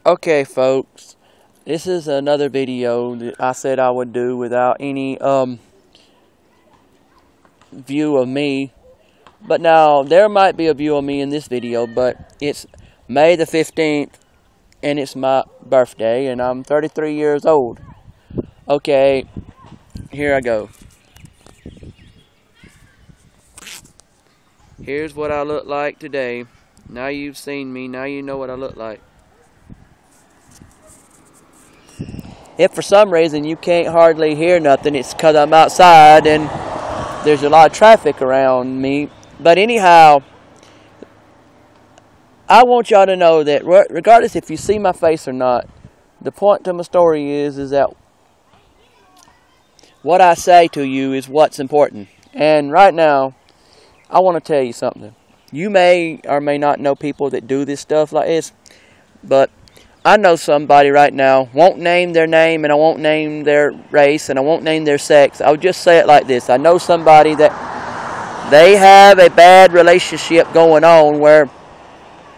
Okay, folks, this is another video that I said I would do without any view of me. But now there might be a view of me in this video, but it's May the 15th and it's my birthday and I'm 33 years old. Okay, here I go. Here's what I look like today. Now you've seen me, now you know what I look like. If for some reason you can't hardly hear nothing, it's because I'm outside and there's a lot of traffic around me. But anyhow, I want y'all to know that regardless if you see my face or not, the point to my story is that what I say to you is what's important. And right now, I want to tell you something. You may or may not know people that do this stuff like this, but I know somebody right now, won't name their name and I won't name their race and I won't name their sex. I'll just say it like this. I know somebody that they have a bad relationship going on where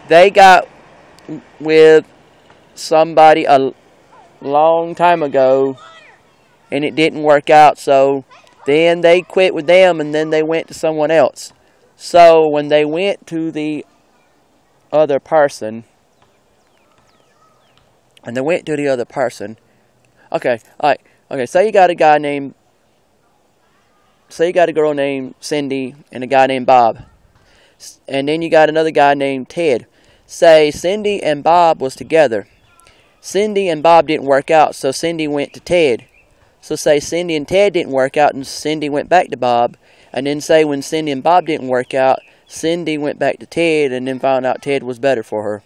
they got with somebody a long time ago and it didn't work out. So then they quit with them and then they went to someone else. So when they went to the other person, okay, alright, okay, say you got a girl named Cindy and a guy named Bob. And then you got another guy named Ted. Say Cindy and Bob was together. Cindy and Bob didn't work out, so Cindy went to Ted. So say Cindy and Ted didn't work out and Cindy went back to Bob. And then say when Cindy and Bob didn't work out, Cindy went back to Ted and then found out Ted was better for her.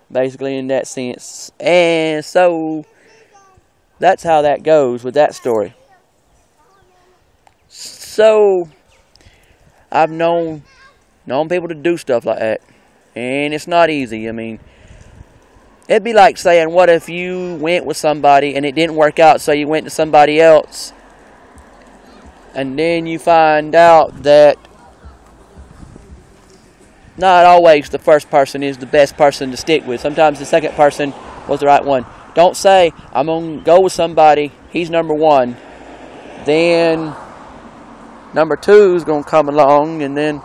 Basically in that sense. And so that's how that goes with that story. So I've known people to do stuff like that. And it's not easy. I mean, it'd be like saying, what if you went with somebody and it didn't work out, so you went to somebody else, and then you find out that not always the first person is the best person to stick with. Sometimes the second person was the right one. Don't say, I'm going to go with somebody, he's number one. Then number two is going to come along, and then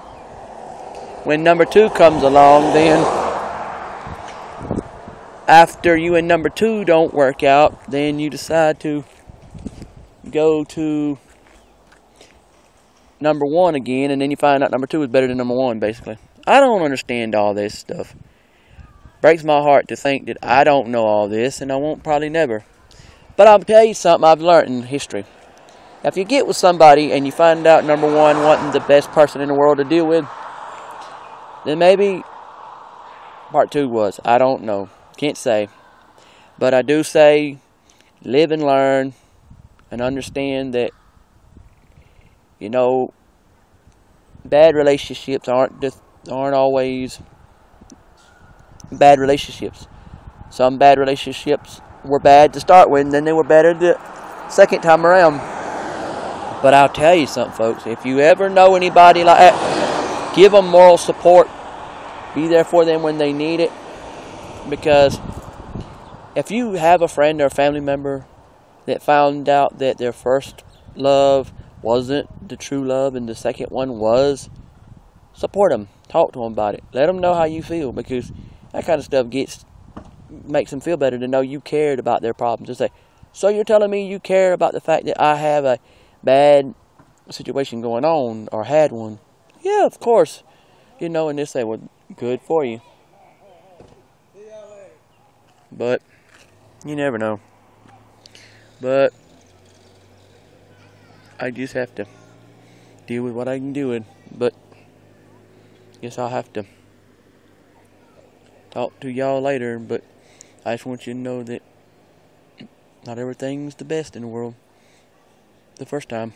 when number two comes along, then after you and number two don't work out, then you decide to go to number one again, and then you find out number two is better than number one, basically. I don't understand all this stuff. Breaks my heart to think that I don't know all this, and I won't probably never. But I'll tell you something I've learned in history. If you get with somebody and you find out number one wasn't the best person in the world to deal with, then maybe part two was. I don't know. Can't say. But I do say live and learn and understand that, you know, bad relationships aren't always bad relationships. Some bad relationships were bad to start with, and then they were better the second time around. But I'll tell you something, folks. If you ever know anybody like that, give them moral support. Be there for them when they need it. Because if you have a friend or a family member that found out that their first love wasn't the true love and the second one was, support them. Talk to them about it. Let them know how you feel, because that kind of stuff makes them feel better to know you cared about their problems. Just say, so you're telling me you care about the fact that I have a bad situation going on or had one? Yeah, of course. You know, and they say, well, good for you. But you never know. But I just have to deal with what I can deal with. But guess I'll have to talk to y'all later. But I just want you to know that not everything's the best in the world the first time.